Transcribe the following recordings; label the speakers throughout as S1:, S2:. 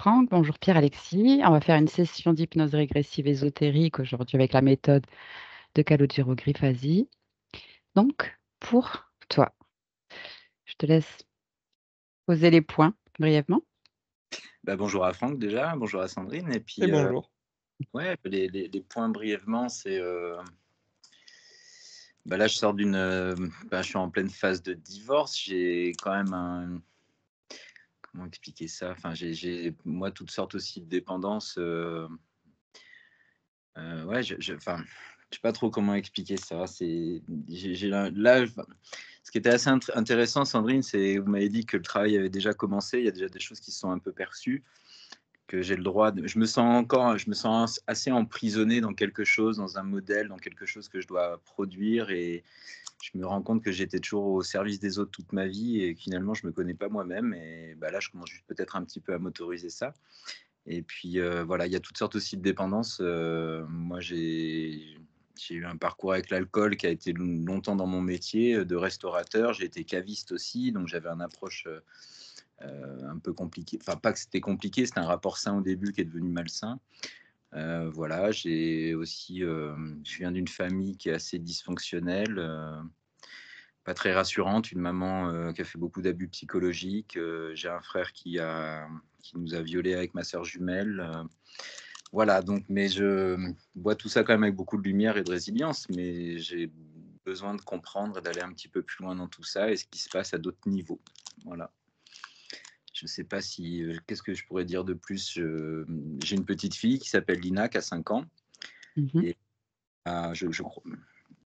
S1: Franck, bonjour Pierre-Alexis. On va faire une session d'hypnose régressive ésotérique aujourd'hui avec la méthode de Calogero Griffasi. Donc, pour toi, je te laisse poser les points brièvement.
S2: Bonjour à Franck déjà, bonjour à Sandrine et
S3: Et
S2: puis,
S3: bonjour.
S2: ouais, les points brièvement, c'est, là je sors je suis en pleine phase de divorce. J'ai quand même comment expliquer ça? Enfin, j'ai moi toutes sortes aussi de dépendances, ouais, enfin, je sais pas trop comment expliquer ça. J'ai là, enfin, ce qui était assez intéressant Sandrine, c'est vous m'avez dit que le travail avait déjà commencé. Il y a déjà des choses qui se sont un peu perçues. Que j'ai le droit de je me sens assez emprisonné dans quelque chose, dans un modèle, dans quelque chose que je dois produire et je me rends compte que j'étais toujours au service des autres toute ma vie et que finalement je me connais pas moi-même et là je commence juste peut-être un petit peu à m'autoriser ça et puis, voilà, il y a toutes sortes aussi de dépendances, moi j'ai eu un parcours avec l'alcool qui a été longtemps dans mon métier, de restaurateur. J'ai été caviste aussi, donc j'avais une approche, un peu compliqué. Enfin, pas que c'était compliqué, c'était un rapport sain au début qui est devenu malsain. Voilà, j'ai aussi, je viens d'une famille qui est assez dysfonctionnelle, pas très rassurante, une maman, qui a fait beaucoup d'abus psychologiques, j'ai un frère qui nous a violés avec ma sœur jumelle, voilà donc mais je vois tout ça quand même avec beaucoup de lumière et de résilience, mais j'ai besoin de comprendre et d'aller un petit peu plus loin dans tout ça et ce qui se passe à d'autres niveaux. Voilà. Je sais pas si, qu'est-ce que je pourrais dire de plus? J'ai une petite fille qui s'appelle Lina, qui a 5 ans
S1: Mhm.
S2: et je crois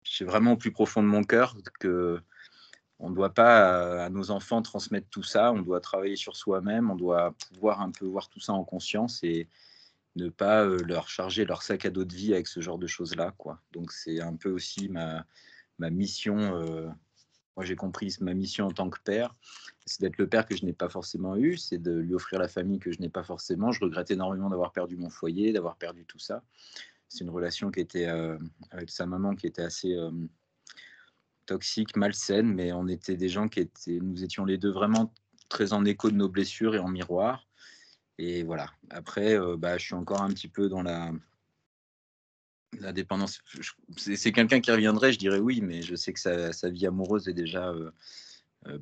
S2: j'ai vraiment au plus profond de mon cœur qu'on ne doit pas à nos enfants transmettre tout ça. On doit travailler sur soi-même, on doit pouvoir un peu voir tout ça en conscience et ne pas, leur charger leur sac à dos de vie avec ce genre de choses-là, quoi. Donc c'est un peu aussi ma mission, moi, j'ai compris ma mission en tant que père, c'est d'être le père que je n'ai pas forcément eu, c'est de lui offrir la famille que je n'ai pas forcément. Je regrette énormément d'avoir perdu mon foyer, d'avoir perdu tout ça. C'est une relation qui était, avec sa maman qui était assez, toxique, malsaine, mais on était des gens nous étions les 2 vraiment très en écho de nos blessures et en miroir et voilà. Après, je suis encore un petit peu dans la dépendance. C'est quelqu'un qui reviendrait, je dirais oui, mais je sais que sa vie amoureuse est déjà,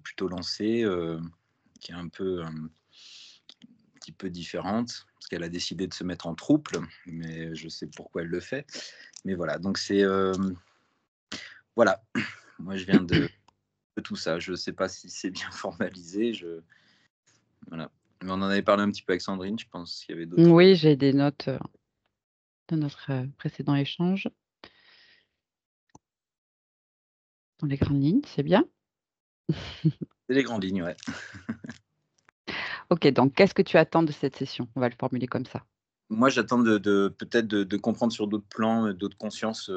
S2: plutôt lancée, qui est un peu, petit peu différente, parce qu'elle a décidé de se mettre en trouble, mais je sais pourquoi elle le fait. Mais voilà, donc c'est, voilà, moi je viens de tout ça. Je sais pas si c'est bien formalisé, voilà. Mais on en avait parlé un petit peu avec Sandrine, je pense qu'il y avait d'autres,
S1: Oui, j'ai des notes de notre précédent échange dans les grandes lignes, c'est bien.
S2: c'est les grandes lignes, ouais.
S1: Ok, donc qu'est-ce que tu attends de cette session? On va le formuler comme ça.
S2: Moi, j'attends de peut-être de comprendre sur d'autres plans, d'autres consciences,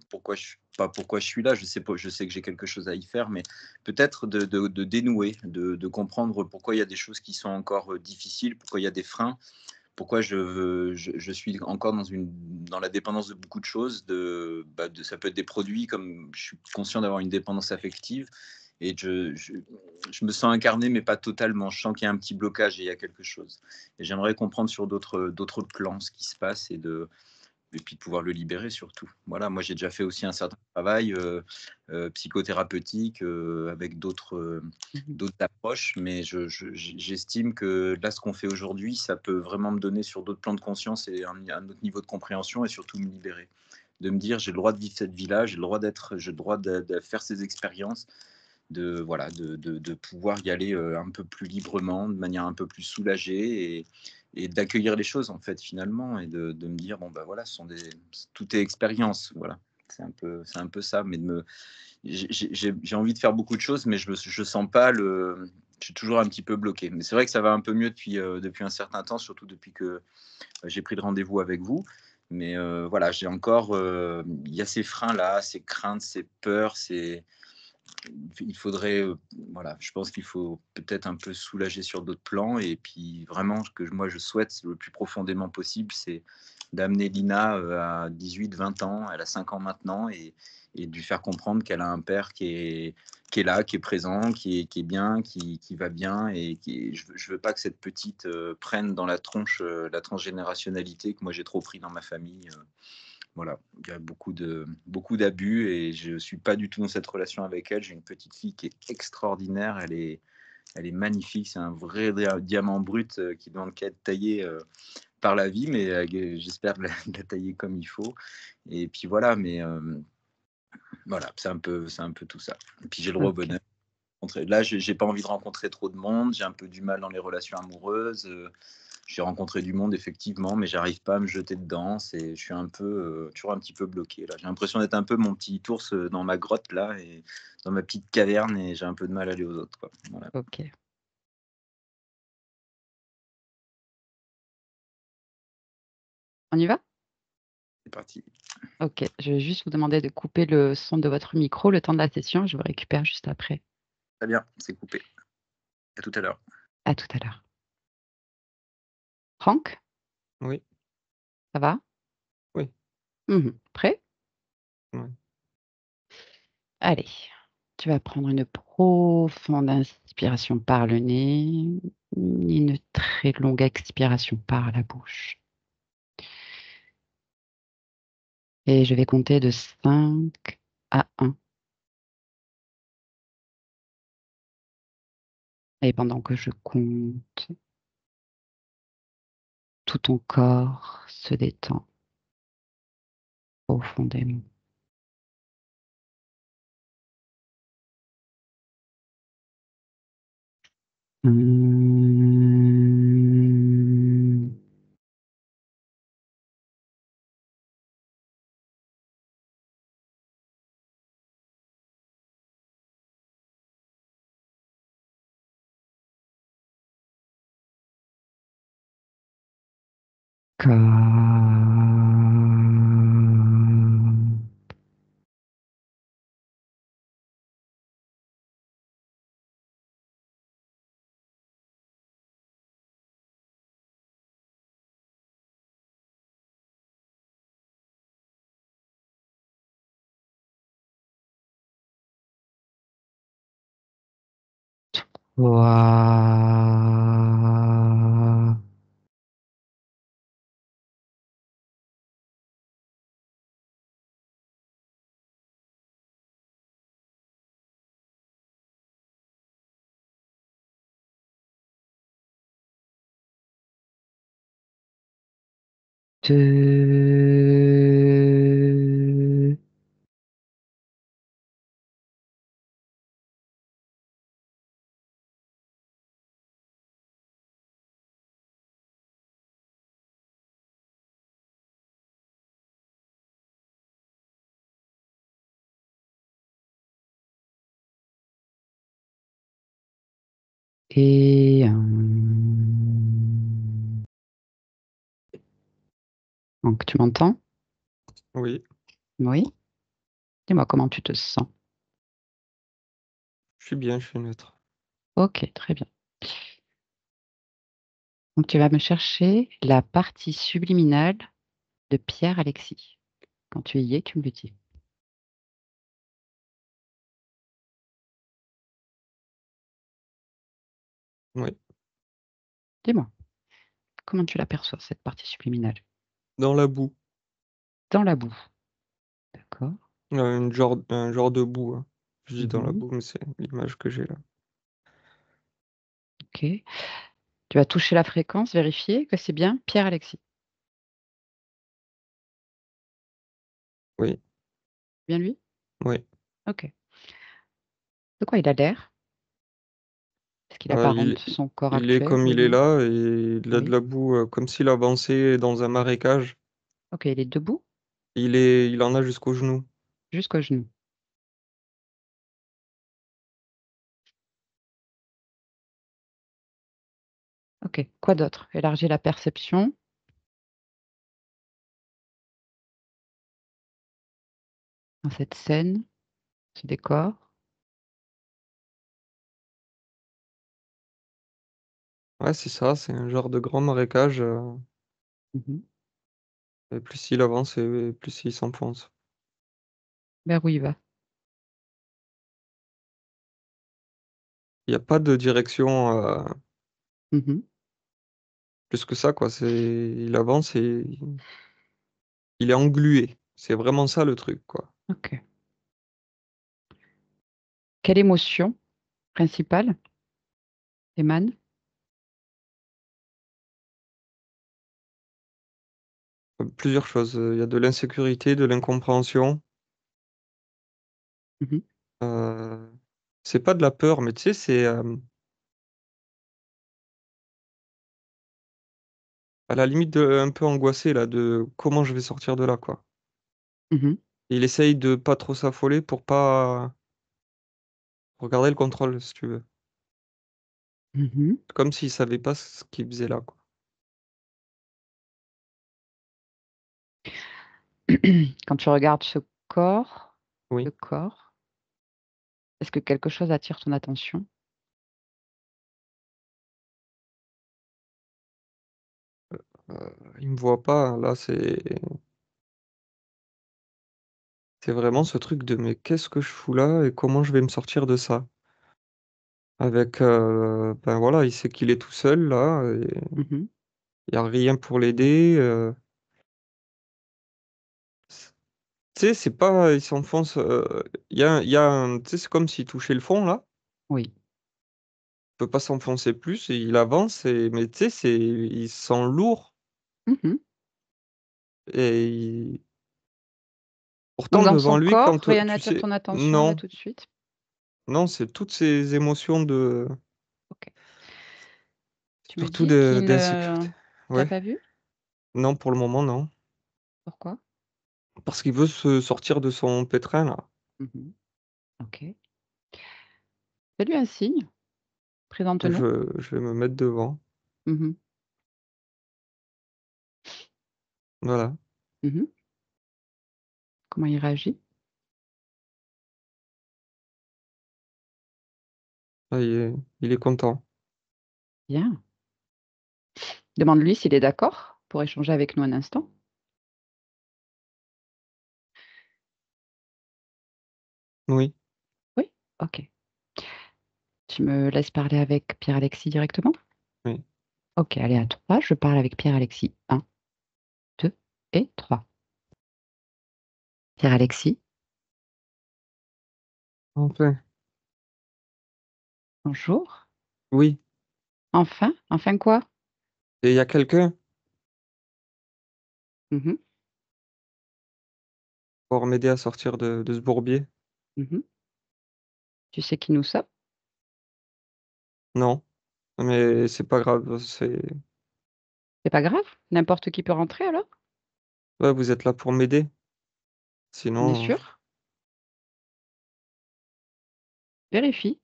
S2: pourquoi je suis là. Je sais pas, je sais que j'ai quelque chose à y faire, mais peut-être de dénouer, de comprendre pourquoi il y a des choses qui sont encore, difficiles, pourquoi il y a des freins, pourquoi je suis encore dans la dépendance de beaucoup de choses, ça peut être des produits comme je suis conscient d'avoir une dépendance affective et je me sens incarné, mais pas totalement. Je sens qu'il y a un petit blocage et il y a quelque chose. Et j'aimerais comprendre sur d'autres plans ce qui se passe et puis de pouvoir le libérer surtout. Voilà, moi j'ai déjà fait aussi un certain travail psychothérapeutique avec
S1: Mhm.
S2: d'autres approches, mais j'estime que là, ce qu'on fait aujourd'hui, ça peut vraiment me donner sur d'autres plans de conscience et un autre niveau de compréhension et surtout me libérer. De me dire, j'ai le droit de vivre cette vie-là, j'ai le droit de faire ces expériences, voilà, de pouvoir y aller un peu plus librement, de manière un peu plus soulagée et d'accueillir les choses en fait finalement et de me dire bon bah voilà, tout est expérience, voilà. C'est un peu ça, mais j'ai envie de faire beaucoup de choses, mais je sens pas je suis toujours un petit peu bloqué. Mais c'est vrai que ça va un peu mieux depuis un certain temps, surtout depuis que j'ai pris le rendez-vous avec vous. Mais voilà, il y a ces freins là, ces craintes, ces peurs, il faudrait, voilà, je pense qu'il faut peut-être un peu soulager sur d'autres plans et puis vraiment ce que moi je souhaite le plus profondément possible, c'est d'amener Lina à 18-20 ans, elle a 5 ans maintenant, et de lui faire comprendre qu'elle a un père qui est là, qui est présent, qui est bien, qui va bien, et je veux pas que cette petite prenne dans la tronche la transgénérationnalité que moi j'ai trop pris dans ma famille. Voilà, il y a beaucoup d'abus, et je suis pas du tout dans cette relation avec elle. J'ai une petite fille qui est extraordinaire, elle est magnifique, c'est un vrai diamant brut qui demande qu'à être taillé par la vie, mais j'espère de la tailler comme il faut. Et puis voilà, mais voilà, c'est un peu tout ça. Et puis j'ai le droit au
S1: OK.
S2: bonheur. Là, j'ai pas envie de rencontrer trop de monde, j'ai un peu du mal dans les relations amoureuses. J'ai rencontré du monde effectivement, mais j'arrive pas à me jeter dedans. Je suis un peu, toujours un petit peu bloqué là. J'ai l'impression d'être un peu mon petit ours dans ma grotte là, et dans ma petite caverne, et j'ai un peu de mal à aller aux autres, quoi. Voilà,
S1: OK. On y va?
S2: c'est parti.
S1: OK. Je vais juste vous demander de couper le son de votre micro le temps de la session. Je vous récupère juste après.
S2: Très bien, c'est coupé. À tout à l'heure.
S1: À tout à l'heure. Franck,
S3: Oui,
S1: ça va?
S3: oui,
S1: Prêt?
S3: ouais.
S1: Allez, tu vas prendre une profonde inspiration par le nez, une très longue expiration par la bouche. Et je vais compter de 5 à 1. Et pendant que je compte, tout ton corps se détend profondément. 1, 4, 3, 2. Et 1. Donc, tu m'entends?
S3: Oui,
S1: Oui? Dis-moi comment tu te sens.
S3: je suis bien, je suis neutre.
S1: Ok, très bien. Donc, tu vas me chercher la partie subliminale de Pierre-Alexis. Quand tu y es, tu me le dis.
S3: Oui.
S1: Dis-moi, comment tu l'aperçois, cette partie subliminale?
S3: Dans la boue.
S1: Dans la boue. D'accord.
S3: Un genre de boue, hein. Je dis dans la
S1: Mhm.
S3: boue, mais c'est l'image que j'ai là.
S1: Ok. Tu vas toucher la fréquence, vérifier que c'est bien Pierre-Alexis.
S3: Oui,
S1: Bien lui?
S3: oui.
S1: Ok. De quoi il a l'air? Est-ce qu'il
S3: Ah, il
S1: apparente son corps
S3: il est
S1: actuel
S3: comme
S1: ou
S3: il est
S1: non?
S3: là et il a de
S1: Oui.
S3: la boue, comme s'il avançait dans un marécage.
S1: Ok, il est debout
S3: Il en a jusqu'aux genoux.
S1: jusqu'au genou. Ok. Quoi d'autre? Élargir la perception dans cette scène, ce décor.
S3: Ouais, c'est ça, c'est un genre de grand marécage,
S1: Mhm.
S3: Et plus il avance, et plus il s'enfonce.
S1: Vers où il va?
S3: Il y a pas de direction,
S1: Mmh.
S3: plus que ça, quoi. Il avance et il est englué. C'est vraiment ça le truc, quoi.
S1: OK. Quelle émotion principale émane?
S3: Plusieurs choses, il y a de l'insécurité, de l'incompréhension,
S1: Mmh.
S3: heu, c'est pas de la peur, mais tu sais, à la limite de un peu angoissé là, de comment je vais sortir de là, quoi.
S1: Mmh.
S3: Il essaye de pas trop s'affoler pour pas regarder le contrôle, si tu veux.
S1: Mmh.
S3: Comme s'il savait pas ce qu'il faisait là, quoi.
S1: Quand tu regardes ce
S3: Oui,
S1: corps, est-ce que quelque chose attire ton attention?
S3: il me voit pas, hein, là, c'est vraiment ce truc de: «Mais qu'est-ce que je fous là et comment je vais me sortir de ça?» Avec, ben, voilà, il sait qu'il est tout seul là et
S1: Mmh.
S3: il y a rien pour l'aider, c tu sais, c'est pas il s'enfonce, il y a un tu sais, c'est comme s'il touchait le fond là,
S1: Oui.
S3: il peut pas s'enfoncer plus et il avance mais tu sais, il se sent lourd
S1: Mmh.
S3: et il
S1: Donc
S3: pourtant
S1: dans
S3: devant
S1: son
S3: lui
S1: corps,
S3: quand,
S1: rien
S3: tu
S1: n'attire
S3: sais
S1: ton attention là
S3: non,
S1: tout de suite?
S3: non, c'est toutes ces émotions
S1: OK. Tu me
S3: surtout
S1: dis qu'il ne
S3: d'insécurité.
S1: t'a
S3: Ouais,
S1: pas vu?
S3: non, pour le moment, non.
S1: Pourquoi?
S3: Parce qu'il veut se sortir de son pétrin là.
S1: Mmh. OK. Fais-lui un signe,
S3: Je
S1: présente-nous.
S3: je vais me mettre devant,
S1: Mmh.
S3: voilà.
S1: Mmh. Comment il réagit?
S3: Ah, il est content.
S1: Bien. Demande-lui s'il est d'accord pour échanger avec nous un instant.
S3: Oui,
S1: Oui? OK. Tu me laisses parler avec Pierre-Alexis directement?
S3: oui.
S1: OK, allez à 3, je parle avec Pierre-Alexis. 1, 2 et 3. Pierre-Alexis,
S3: Enfin,
S1: bonjour.
S3: oui.
S1: Enfin? Enfin quoi?
S3: Et il y a quelqu'un
S1: Mmh.
S3: pour m'aider à sortir de ce bourbier?
S1: Mmh. Tu sais qui nous sommes?
S3: Non, mais c'est pas grave,
S1: C'est pas grave, n'importe qui peut rentrer alors?
S3: ouais, vous êtes là pour m'aider,
S1: On est
S3: sinon,
S1: sûr? Vérifie,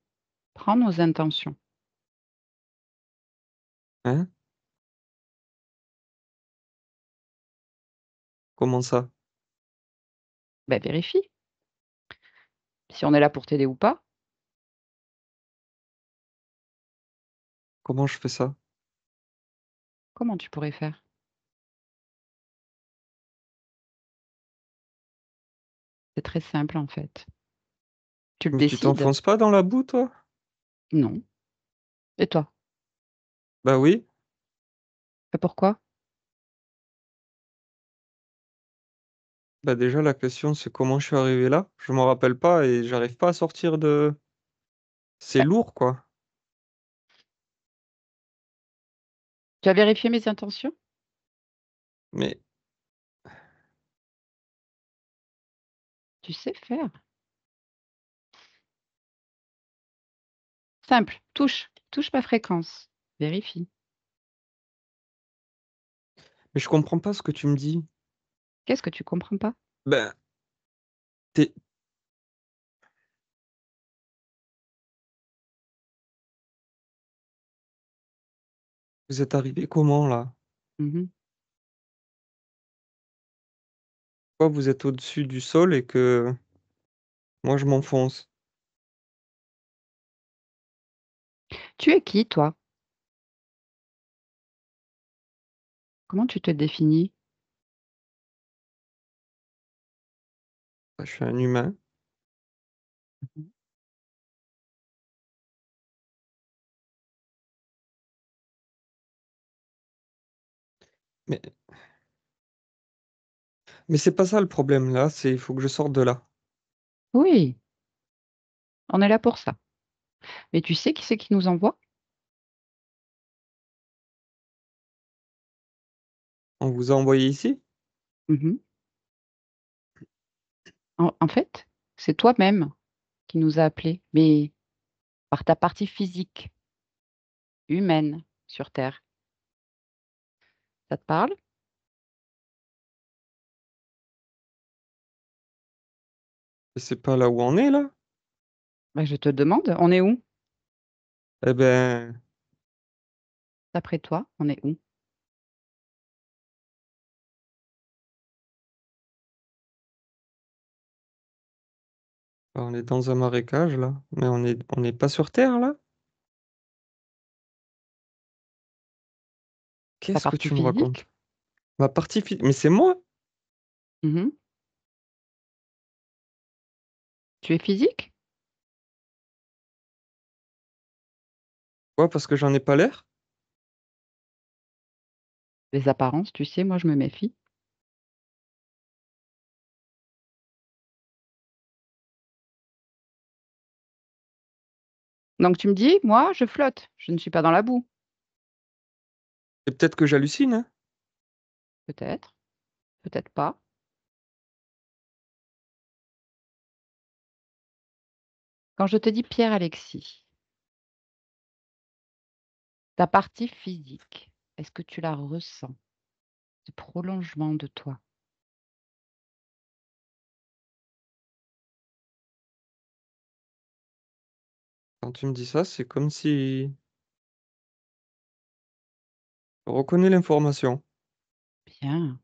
S1: prends nos intentions.
S3: hein? Comment ça?
S1: Ben vérifie, si on est là pour t'aider ou pas.
S3: Comment je fais ça?
S1: Comment tu pourrais faire? C'est très simple en fait. Tu le
S3: Mais tu
S1: décides?
S3: t'enfonces pas dans la boue, toi?
S1: Non. Et toi?
S3: Bah oui.
S1: Et pourquoi?
S3: Bah déjà, la question, c'est comment je suis arrivé là? Je m'en rappelle pas et j'arrive pas à sortir de c'est
S1: Bah,
S3: lourd, quoi.
S1: tu as vérifié mes intentions?
S3: Mais
S1: Tu sais faire. Simple, touche ma fréquence. Vérifie.
S3: mais je comprends pas ce que tu me dis.
S1: Qu'est-ce que tu comprends pas?
S3: Ben, tu vous êtes arrivé comment, là?
S1: Mmh.
S3: Pourquoi vous êtes au-dessus du sol et que moi, je m'enfonce?
S1: Tu es qui toi? Comment tu te définis?
S3: Bah, je suis un humain.
S1: Mmh.
S3: Mais c'est pas ça le problème là, c'est il faut que je sorte de là.
S1: Oui, on est là pour ça. Mais tu sais qui c'est qui nous envoie?
S3: On vous a envoyé ici?
S1: Mmh. En fait, c'est toi-même qui nous a appelés, mais par ta partie physique, humaine, sur terre. Ça te parle?
S3: Et c'est pas là où on est là?
S1: Bah, je te demande, on est où?
S3: Eh ben,
S1: D'après toi, on est où?
S3: on est dans un marécage là, mais on n'est pas sur Terre là?
S1: Ta
S3: Qu'est-ce que
S1: partie
S3: tu me racontes?
S1: physique?
S3: Ma mais c'est moi?
S1: Mmh. Tu es physique?
S3: Ouais, parce que j'en ai pas l'air?
S1: Les apparences, tu sais, moi je me méfie. Donc tu me dis, moi je flotte, je ne suis pas dans la boue.
S3: Et peut-être que j'hallucine, hein?
S1: Peut-être, peut-être pas. Quand je te dis Pierre-Alexis, ta partie physique, est-ce que tu la ressens? Ce prolongement de toi?
S3: Quand tu me dis ça, c'est comme si je reconnais l'information.
S1: Bien.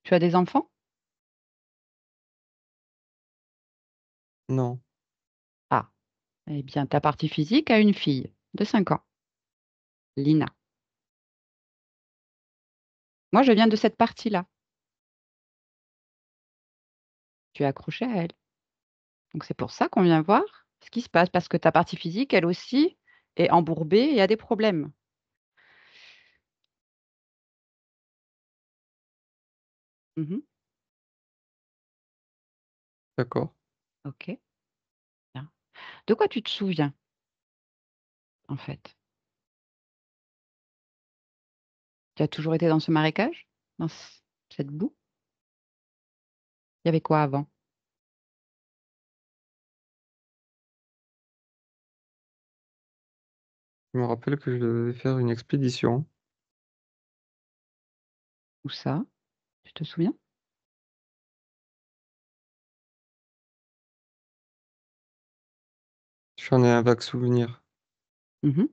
S1: Tu as des enfants?
S3: Non.
S1: Ah, eh bien ta partie physique a une fille de 5 ans, Lina. Moi je viens de cette partie-là. Tu es accroché à elle. Donc c'est pour ça qu'on vient voir ce qui se passe, parce que ta partie physique, elle aussi, est embourbée et a des problèmes. Mmh.
S3: D'accord.
S1: OK, bien. De quoi tu te souviens, en fait? Tu as toujours été dans ce marécage? Dans cette boue? Il y avait quoi avant?
S3: Je me rappelle que je devais faire une expédition.
S1: Où ça? Tu te souviens?
S3: J'en ai un vague souvenir.
S1: Mmh.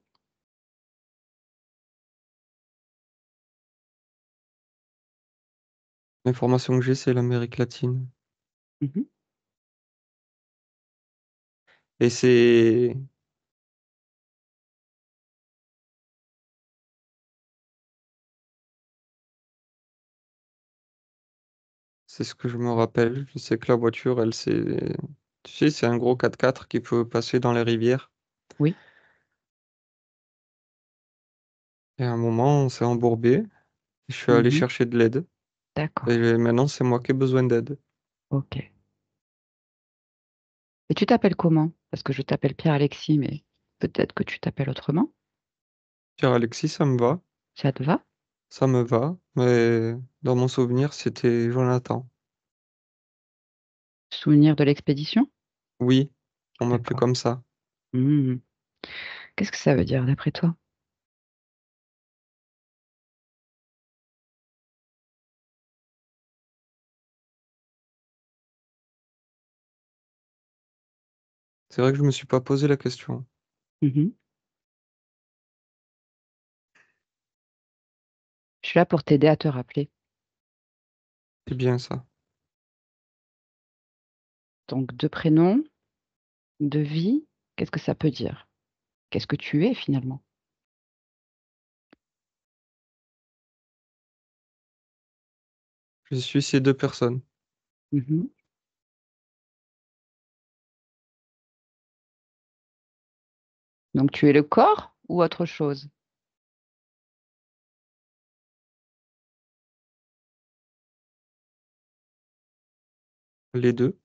S3: L'information que j'ai, c'est l'Amérique latine.
S1: Mmh.
S3: Et c'est ce que je me rappelle. Je sais que la voiture, elle, tu sais, c'est un gros 4x4 qui peut passer dans les rivières.
S1: Oui,
S3: Et à un moment, on s'est embourbé. Je suis allé
S1: mmh,
S3: chercher de l'aide.
S1: d'accord,
S3: Et maintenant, c'est moi qui ai besoin d'aide.
S1: OK. Et tu t'appelles comment? Parce que je t'appelle Pierre-Alexis, mais peut-être que tu t'appelles autrement?
S3: Pierre Alexis, ça me va.
S1: Ça te va?
S3: Ça me va. Mais dans mon souvenir, c'était Jonathan.
S1: Souvenir de l'expédition?
S3: Oui, on m'appelait
S1: D'accord.
S3: comme ça.
S1: Mmh. Qu'est-ce que ça veut dire d'après toi?
S3: C'est vrai que je me suis pas posé la question.
S1: Mmh. Je suis là pour t'aider à te rappeler.
S3: C'est bien ça.
S1: Donc 2 prénoms, de vie, qu'est-ce que ça peut dire? Qu'est-ce que tu es finalement?
S3: Je suis ces 2 personnes.
S1: Mhm. Donc tu es le corps ou autre chose?
S3: Les 2.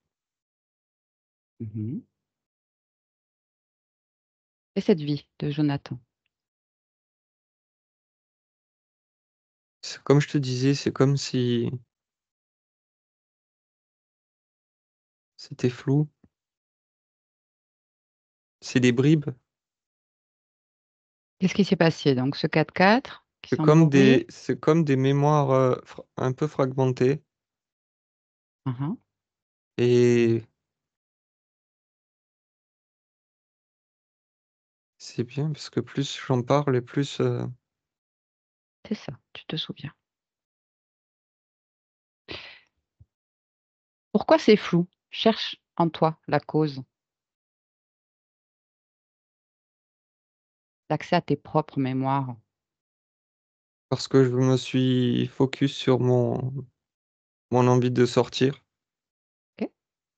S1: Mhm. Et cette vie de Jonathan?
S3: C'est comme je te disais, c'est comme si c'était flou. C'est des bribes.
S1: Qu'est-ce qui s'est passé? Donc ce 4x4 qui semble mauvais.
S3: C'est comme des mémoires, un peu fragmentées
S1: Mhm.
S3: et c'est bien parce que plus j'en parle et plus,
S1: C'est ça, tu te souviens. Pourquoi c'est flou? Cherche en toi la cause. L'accès à tes propres mémoires.
S3: parce que je me suis focus sur mon envie de sortir
S1: Ok,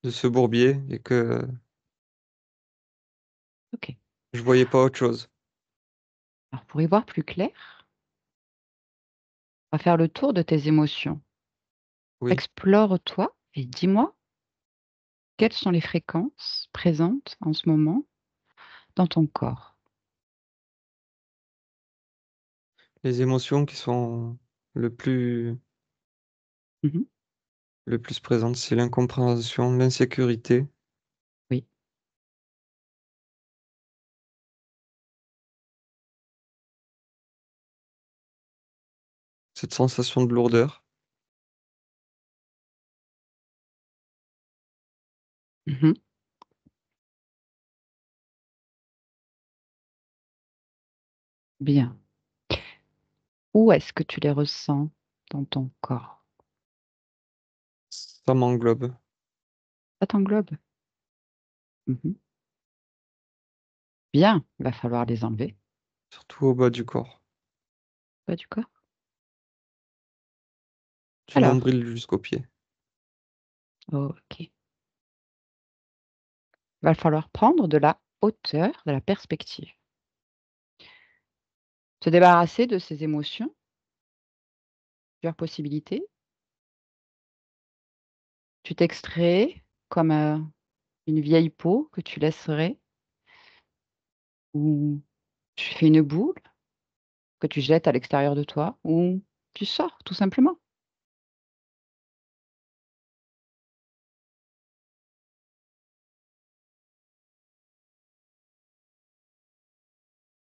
S3: de ce bourbier et que
S1: ok.
S3: je voyais pas autre chose.
S1: Alors pour y voir plus clair, on va faire le tour de tes émotions.
S3: Oui,
S1: Explore-toi et dis-moi quelles sont les fréquences présentes en ce moment dans ton corps.
S3: les émotions qui sont le plus
S1: Mhm.
S3: le plus présentes, c'est l'incompréhension, l'insécurité,
S1: Oui.
S3: cette sensation de lourdeur.
S1: Mhm. Bien. Où est-ce que tu les ressens dans ton corps?
S3: Ça m'englobe,
S1: Ça t'englobe. Mhm. Bien, il va falloir les enlever.
S3: surtout au bas du corps,
S1: Bas du corps.
S3: du
S1: Alors,
S3: nombril jusqu'aux pieds.
S1: ok. Il va falloir prendre de la hauteur, de la perspective. Se débarrasser de ces émotions, plusieurs possibilités. Tu t'extrais comme une vieille peau que tu laisserais, ou tu fais une boule que tu jettes à l'extérieur de toi, ou tu sors tout simplement.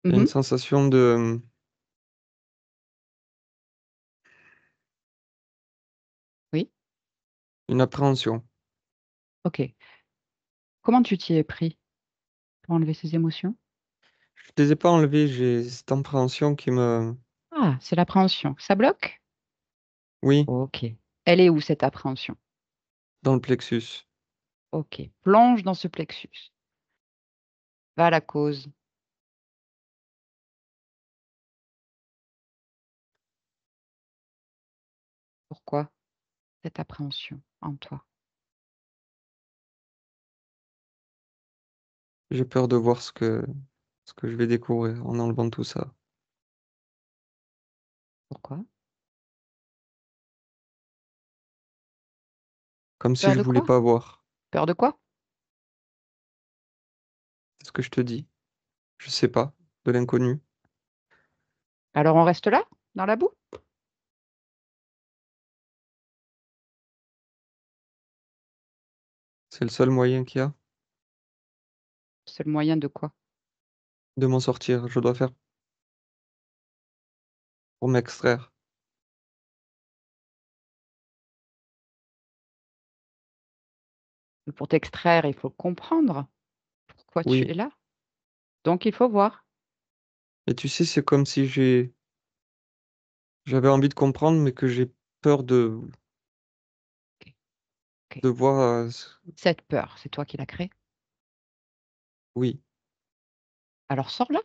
S3: Il y a une
S1: Mhm.
S3: sensation de
S1: Oui,
S3: une appréhension.
S1: ok. Comment tu t'y es pris pour enlever ces émotions?
S3: Je les ai pas enlevés, j'ai cette appréhension qui me
S1: Ah, c'est l'appréhension. Ça bloque?
S3: oui,
S1: Ok. Elle est où cette appréhension?
S3: dans le plexus.
S1: Ok. Plonge dans ce plexus. Va à la cause. Pourquoi cette appréhension en toi?
S3: J'ai peur de voir ce que je vais découvrir en enlevant tout ça.
S1: Pourquoi?
S3: Comme si
S1: Peur
S3: je
S1: de
S3: voulais
S1: quoi?
S3: pas voir.
S1: Peur de quoi?
S3: C'est ce que je te dis. Je sais pas, de l'inconnu.
S1: Alors on reste là, dans la boue?
S3: C'est le seul moyen qu'il y a
S1: C'est le moyen de quoi?
S3: de m'en sortir. Je dois faire pour m'extraire.
S1: Pour t'extraire, il faut comprendre pourquoi tu
S3: Oui.
S1: es là. Donc il faut voir.
S3: Et tu sais, c'est comme si j'avais envie de comprendre, mais que j'ai peur
S1: Ok, ok.
S3: de voir,
S1: Cette peur, c'est toi qui l'as créée.
S3: oui.
S1: Alors sors-la.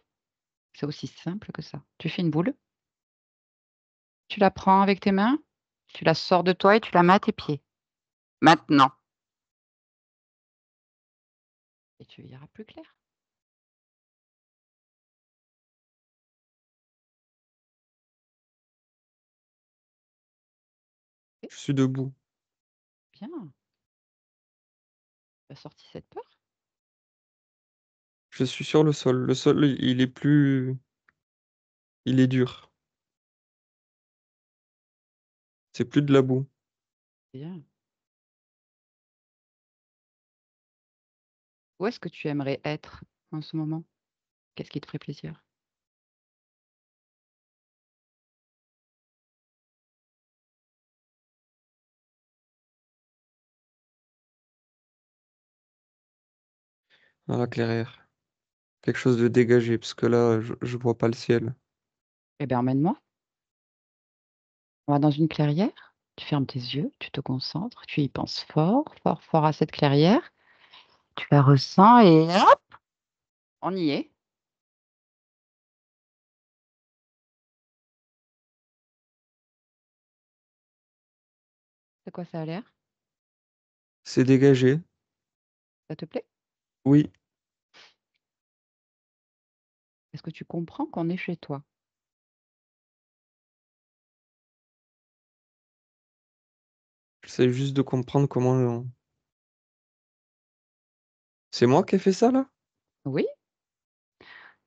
S1: C'est aussi simple que ça. Tu fais une boule, tu la prends avec tes mains, Tu la sors de toi et tu la mets à tes pieds. Maintenant. Et tu verras plus clair.
S3: Je suis debout.
S1: Bien. Tu as sorti cette peur?
S3: Je suis sur le sol. Le sol, il est plus... Il est dur. C'est plus de la boue.
S1: Bien. Où est-ce que tu aimerais être en ce moment? Qu'est-ce qui te ferait plaisir?
S3: Dans la clairière. Quelque chose de dégagé, parce que là, je vois pas le ciel.
S1: Eh bien, emmène-moi. On va dans une clairière. Tu fermes tes yeux, tu te concentres, tu y penses fort, fort, fort à cette clairière. Tu la ressens et hop, on y est. De quoi ça a l'air?
S3: C'est dégagé.
S1: Ça te plaît?
S3: Oui.
S1: Est-ce que tu comprends qu'on est chez toi?
S3: J'essaie juste de comprendre comment... C'est moi qui ai fait ça, là?
S1: Oui,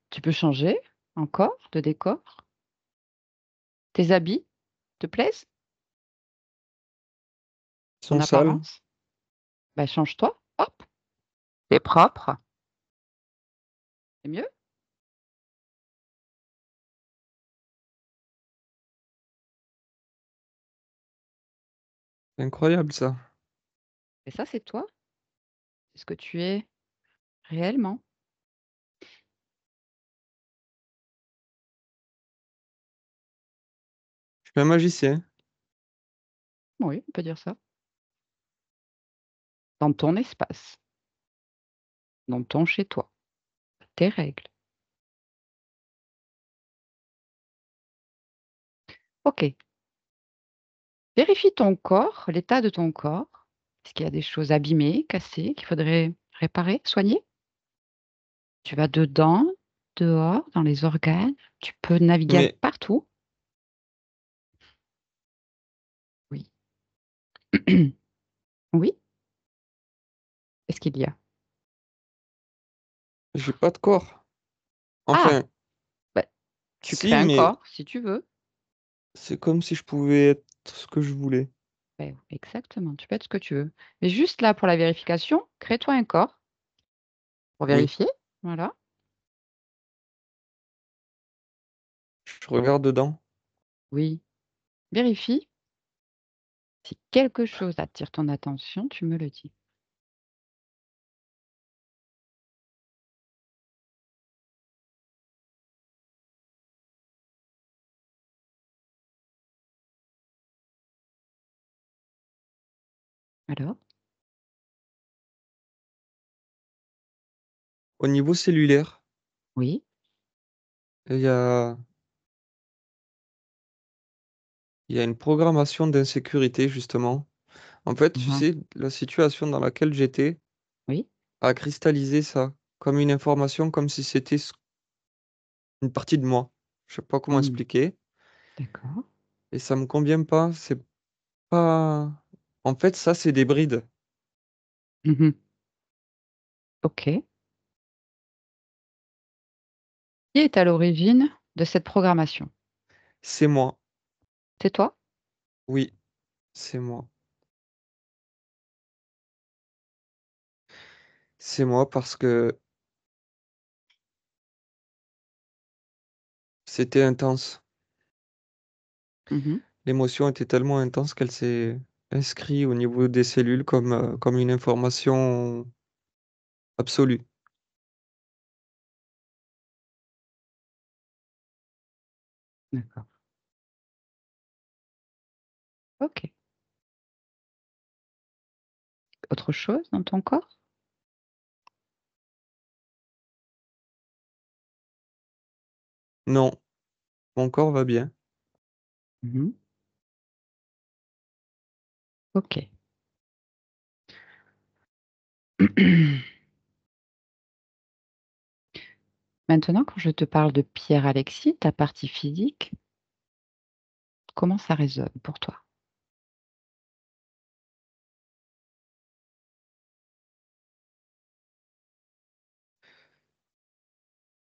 S1: tu peux changer encore de décor. Tes habits te plaisent?
S3: Ils
S1: Ton
S3: sont sales.
S1: apparence? Ben, change-toi. Hop, t'es propre. C'est mieux?
S3: C'est incroyable, ça.
S1: Et ça, c'est toi. C'est ce que tu es réellement.
S3: Je suis un magicien.
S1: Oui, on peut dire ça. Dans ton espace, dans ton chez-toi, tes règles. Ok. Vérifie ton corps, l'état de ton corps. Est-ce qu'il y a des choses abîmées, cassées, qu'il faudrait réparer, soigner? Tu vas dedans, dehors, dans les organes. Tu peux naviguer
S3: Mais
S1: partout. Oui. Oui. Qu'est-ce qu'il y a?
S3: j'ai pas de corps.
S1: Ah,
S3: Enfin,
S1: bah, tu crées
S3: si,
S1: un
S3: mais
S1: corps si tu veux.
S3: c'est comme si je pouvais être ce que je voulais.
S1: Ben, exactement, tu peux être ce que tu veux. Mais juste là, pour la vérification, crée-toi un corps pour
S3: Oui.
S1: vérifier. Voilà.
S3: Je regarde dedans.
S1: Oui. Vérifie. Si quelque chose attire ton attention, tu me le dis. Alors?
S3: Au niveau cellulaire,
S1: Oui.
S3: il y a, il y a une programmation d'insécurité, justement. En fait, tu
S1: Mhm.
S3: sais, la situation dans laquelle j'étais
S1: Oui.
S3: a cristallisé ça comme une information, comme si c'était une partie de moi. Je sais pas comment
S1: Hmm.
S3: expliquer.
S1: D'accord.
S3: Et ça me convient pas. C'est pas. En fait, ça, c'est des brides.
S1: Mhm. OK. Qui est à l'origine de cette programmation?
S3: C'est moi.
S1: C'est toi?
S3: Oui, c'est moi. C'est moi parce que c'était intense.
S1: Mhm.
S3: L'émotion était tellement intense qu'elle s'est inscrite au niveau des cellules comme une information absolue.
S1: D'accord. OK. Autre chose dans ton corps?
S3: Non, mon corps va bien.
S1: Mhm. Ok. Maintenant, quand je te parle de Pierre-Alexis, ta partie physique, comment ça résonne pour toi?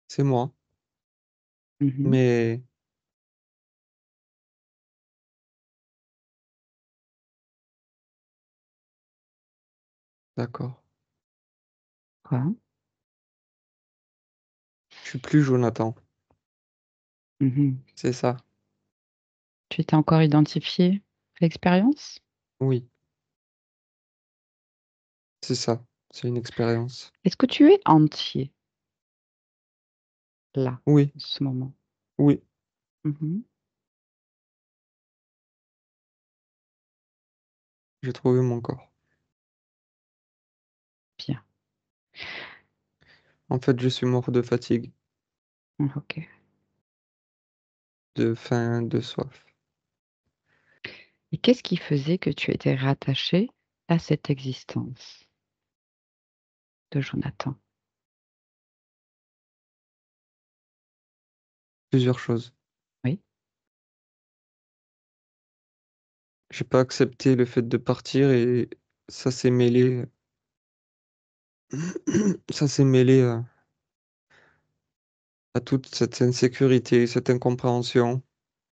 S3: C'est moi.
S1: Mhm.
S3: Mais d'accord.
S1: Quoi?
S3: Je suis plus Jonathan.
S1: Mhm.
S3: C'est ça.
S1: Tu t'es encore identifié à l'expérience?
S3: Oui, c'est ça. C'est une expérience.
S1: Est-ce que tu es entier là,
S3: Oui,
S1: en ce moment?
S3: oui.
S1: Mhm.
S3: J'ai trouvé mon corps.
S1: Bien.
S3: En fait, je suis mort de fatigue,
S1: Ok.
S3: de faim, de soif.
S1: Et qu'est-ce qui faisait que tu étais rattaché à cette existence de Jonathan?
S3: Plusieurs choses.
S1: Oui.
S3: J'ai pas accepté le fait de partir et ça s'est mêlé. Ça s'est mêlé à toute cette insécurité, cette incompréhension.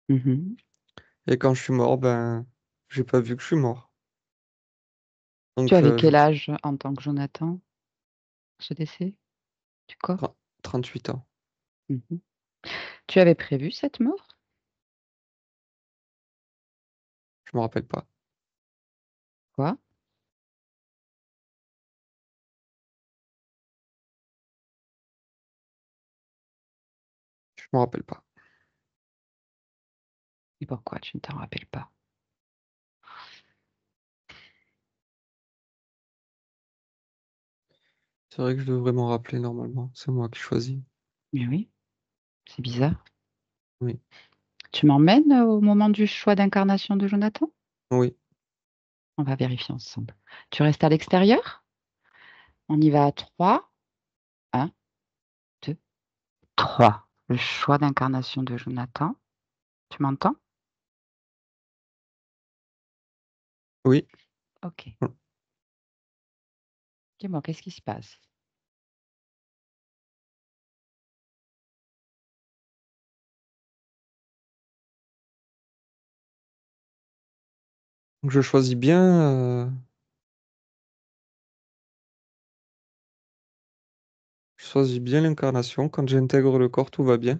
S1: Mhm.
S3: Et quand je suis mort, ben, j'ai pas vu que je suis mort.
S1: Tu
S3: Donc,
S1: avais quel âge en tant que Jonathan, ce décès du corps?
S3: 38 ans.
S1: Mhm. Tu avais prévu cette mort?
S3: Je me rappelle pas.
S1: Quoi?
S3: Je me rappelle pas.
S1: Et pourquoi tu ne t'en rappelles pas?
S3: C'est vrai que je devrais m'en rappeler normalement. C'est moi qui choisis.
S1: Mais oui, c'est bizarre.
S3: Oui.
S1: Tu m'emmènes au moment du choix d'incarnation de Jonathan?
S3: Oui.
S1: On va vérifier ensemble. Tu restes à l'extérieur? On y va à 3. 1, 2, 3. Le choix d'incarnation de Jonathan. Tu m'entends?
S3: Oui.
S1: Ok. Dis-moi, qu'est-ce qui se passe?
S3: Donc, je choisis bien l'incarnation. Quand j'intègre le corps, tout va bien.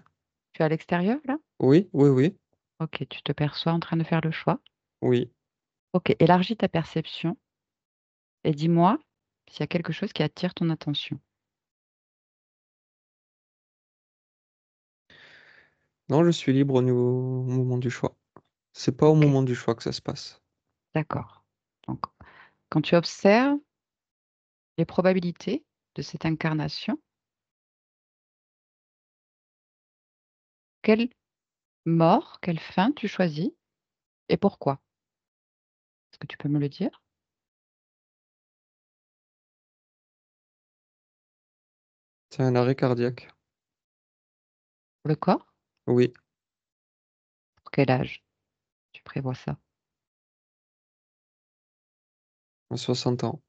S1: Tu es à l'extérieur là?
S3: Oui, oui, oui,
S1: Ok, tu te perçois en train de faire le choix.
S3: oui.
S1: Ok, élargis ta perception et dis-moi s'il y a quelque chose qui attire ton attention.
S3: Non, je suis libre au moment du choix. C'est pas au
S1: Ok,
S3: moment du choix que ça se passe.
S1: d'accord. Donc, quand tu observes les probabilités de cette incarnation, quelle mort, quelle fin tu choisis et pourquoi? Est-ce que tu peux me le dire?
S3: C'est un arrêt cardiaque.
S1: Le corps?
S3: Oui,
S1: Pour quel âge tu prévois ça?
S3: à 60 ans.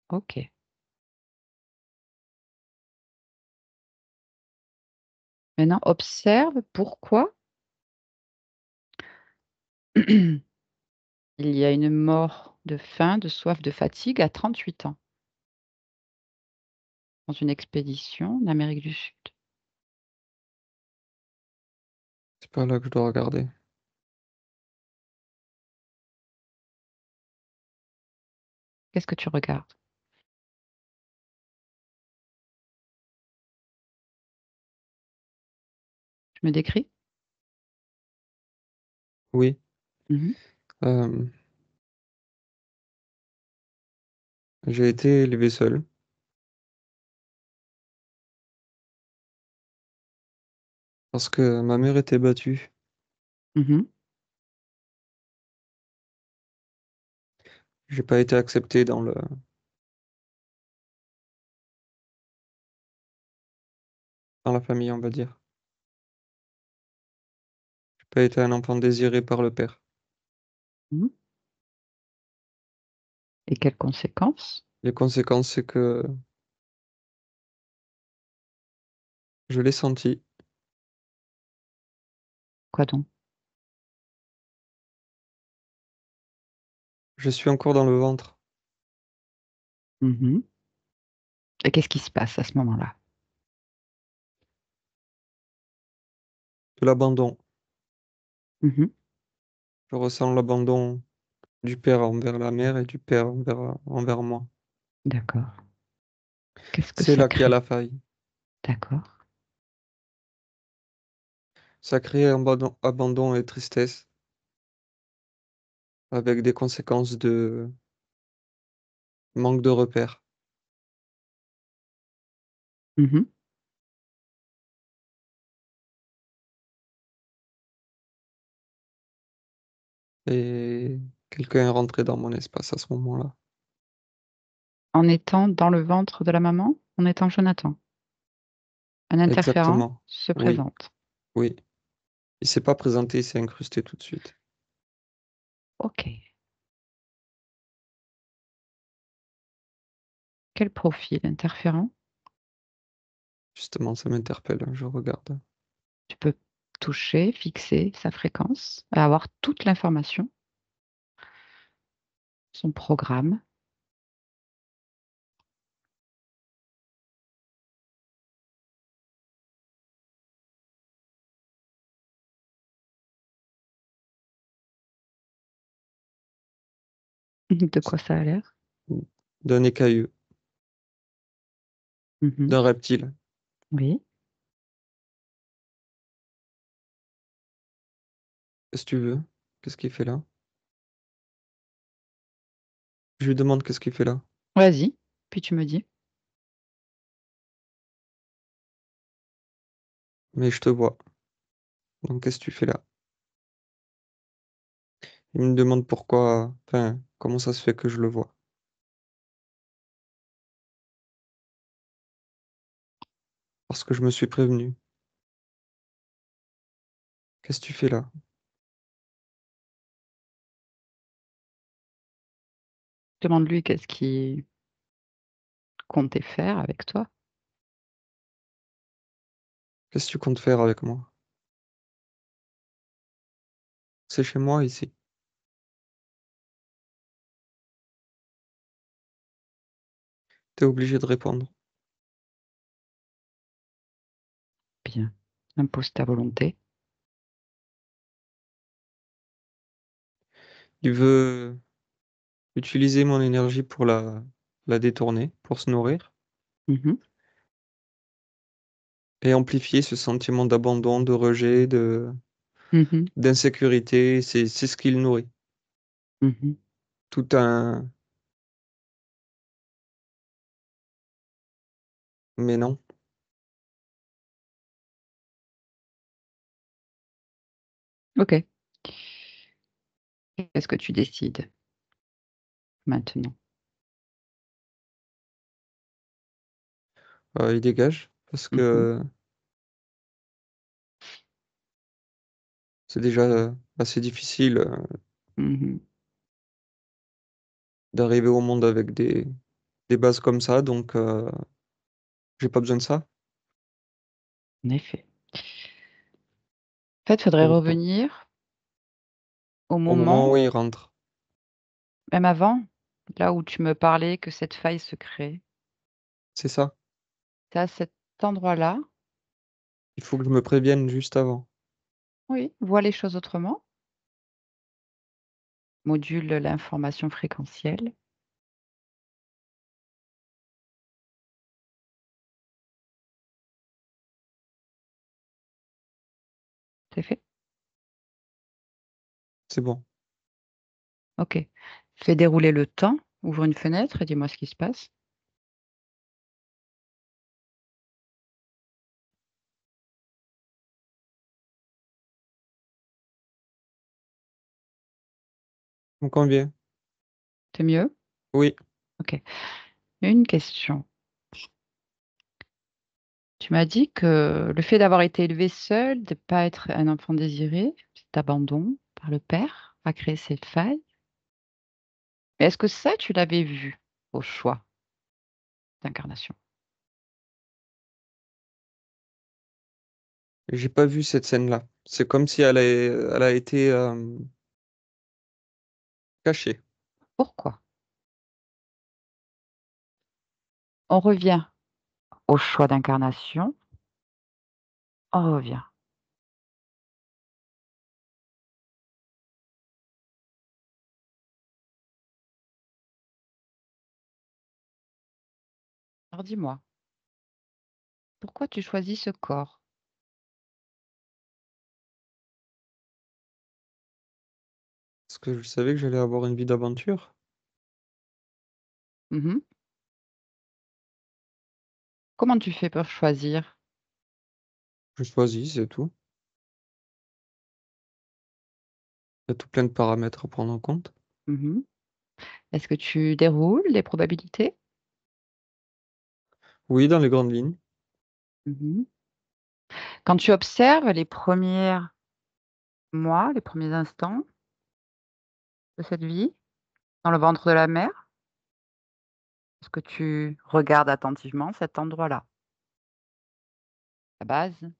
S1: Ok. Maintenant, observe pourquoi il y a une mort de faim, de soif, de fatigue à 38 ans dans une expédition en Amérique du Sud.
S3: C'est pas là que je dois regarder.
S1: Qu'est-ce que tu regardes? Tu me décris?
S3: Oui.
S1: Mhm.
S3: euh, j'ai été élevé seul parce que ma mère était battue.
S1: Mhm.
S3: J'ai pas été accepté dans la famille, on va dire. J'ai pas été un enfant désiré par le père.
S1: Mhm. Et quelles conséquences?
S3: Les conséquences, c'est que je l'ai senti.
S1: Quoi donc?
S3: Je suis encore dans le ventre.
S1: Mhm. Et qu'est-ce qui se passe à ce moment-là?
S3: De l'abandon.
S1: Mhm.
S3: Je ressens l'abandon du père envers la mère et du père envers moi.
S1: D'accord. Qu'est-ce que
S3: C'est
S1: ça
S3: là qu'il y a
S1: crée?
S3: la faille.
S1: D'accord.
S3: Ça crée abandon et tristesse, avec des conséquences de manque de repères.
S1: Mhm.
S3: Et quelqu'un est rentré dans mon espace à ce moment-là.
S1: En étant dans le ventre de la maman, en étant Jonathan, un interférent
S3: Exactement.
S1: se
S3: Oui,
S1: présente.
S3: oui. Il s'est pas présenté, il s'est incrusté tout de suite.
S1: Ok. Quel profil interférent?
S3: Justement, ça m'interpelle, je regarde.
S1: Tu peux toucher, fixer sa fréquence, et avoir toute l'information, son programme. De quoi ça a l'air?
S3: D'un écailleux,
S1: Mhm.
S3: d'un reptile.
S1: Oui.
S3: Qu'est-ce que tu veux? Qu'est-ce qu'il fait là? Je lui demande qu'est-ce qu'il fait là.
S1: Vas-y. Puis tu me dis.
S3: Mais je te vois. Donc qu'est-ce que tu fais là? Il me demande pourquoi, enfin, comment ça se fait que je le vois. Parce que je me suis prévenu. Qu'est-ce que tu fais là?
S1: Demande-lui qu'est-ce qu'il comptait faire avec toi.
S3: Qu'est-ce que tu comptes faire avec moi? C'est chez moi ici. T'es obligé de répondre.
S1: Bien. Impose ta volonté.
S3: Il veut utiliser mon énergie pour la détourner, pour se nourrir,
S1: Mhm.
S3: et amplifier ce sentiment d'abandon, de rejet,
S1: Mhm.
S3: d'insécurité. C'est ce qu'il nourrit.
S1: Mhm.
S3: Tout un... Mais non.
S1: Ok. Qu'est-ce que tu décides maintenant?
S3: Il dégage, parce
S1: Mhm.
S3: que c'est déjà assez difficile
S1: Mhm.
S3: d'arriver au monde avec des bases comme ça, donc j'ai pas besoin de ça.
S1: En effet. En fait, il faudrait
S3: Donc,
S1: revenir au
S3: au moment
S1: moment,
S3: où il rentre,
S1: même avant, là où tu me parlais que cette faille se crée.
S3: c'est ça.
S1: C'est à cet endroit-là,
S3: Il faut que je me prévienne juste avant.
S1: oui, vois les choses autrement, module l'information fréquentielle, c'est fait?
S3: C'est bon.
S1: Ok. Fais dérouler le temps, ouvre une fenêtre et dis-moi ce qui se passe.
S3: On convient.
S1: C'est mieux?
S3: Oui,
S1: Ok. Une question. Tu m'as dit que le fait d'avoir été élevé seul, de ne pas être un enfant désiré, cet abandon par le père, a créé cette faille. Mais est-ce que ça, tu l'avais vu au choix d'incarnation?
S3: j'ai pas vu cette scène-là. C'est comme si elle a été cachée.
S1: Pourquoi? On revient au choix d'incarnation. On revient. Alors dis-moi, pourquoi tu choisis ce corps?
S3: Parce que je savais que j'allais avoir une vie d'aventure.
S1: Mhm. Comment tu fais pour choisir?
S3: Je choisis, c'est tout. Il y a tout plein de paramètres à prendre en compte.
S1: Mhm. Est-ce que tu déroules les probabilités?
S3: Oui, dans les grandes lignes.
S1: Mhm. Quand tu observes les premiers mois, les premiers instants de cette vie, dans le ventre de la mère, est-ce que tu regardes attentivement cet endroit-là, la base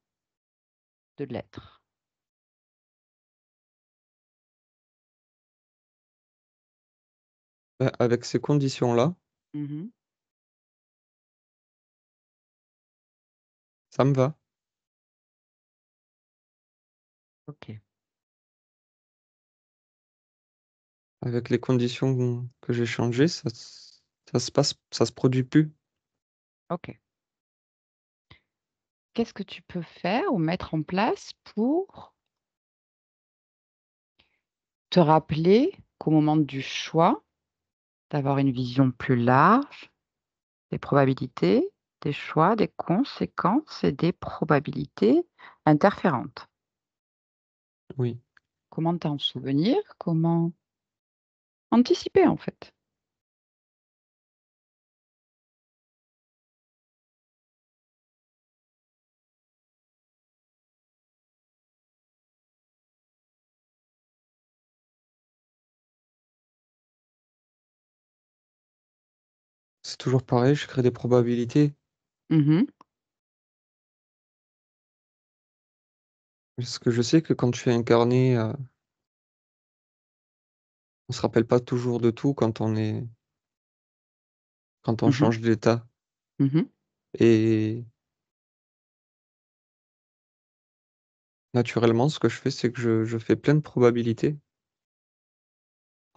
S1: de l'être?
S3: Avec ces conditions-là,
S1: Mhm.
S3: ça me va.
S1: Ok,
S3: Avec les conditions que j'ai changées, ça se passe, ça se produit plus.
S1: ok. Qu'est-ce que tu peux faire ou mettre en place pour te rappeler qu'au moment du choix, d'avoir une vision plus large des probabilités, des choix, des conséquences et des probabilités interférentes?
S3: Oui.
S1: Comment t'en souvenir? Comment anticiper en fait?
S3: C'est toujours pareil, je crée des probabilités.
S1: Mhm,
S3: Parce que je sais que quand tu es incarné, on se rappelle pas toujours de tout quand on
S1: mhm,
S3: change d'état.
S1: mhm,
S3: Et naturellement, ce que je fais, c'est que je fais plein de probabilités.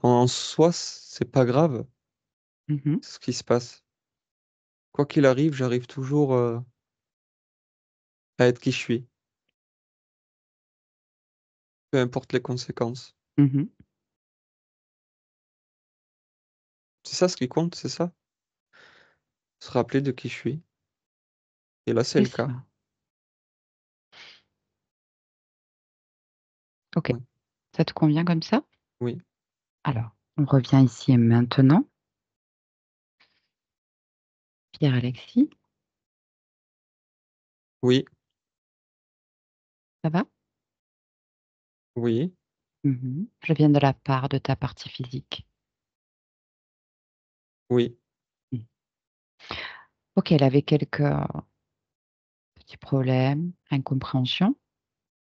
S3: En soi, c'est pas grave
S1: mhm,
S3: ce qui se passe. Quoi qu'il arrive, j'arrive toujours à être qui je suis, peu importe les conséquences.
S1: mhm.
S3: C'est ça ce qui compte, c'est ça? Se rappeler de qui je suis. Et là, c'est
S1: C'est
S3: le cas.
S1: ça. Ok,
S3: Oui,
S1: ça te convient comme ça?
S3: oui,
S1: Alors, on revient ici et maintenant. Pierre-Alexis,
S3: oui,
S1: ça va?
S3: oui,
S1: Mhm. Je viens de la part de ta partie physique.
S3: oui.
S1: Mm. Ok, elle avait quelques petits problèmes, incompréhensions.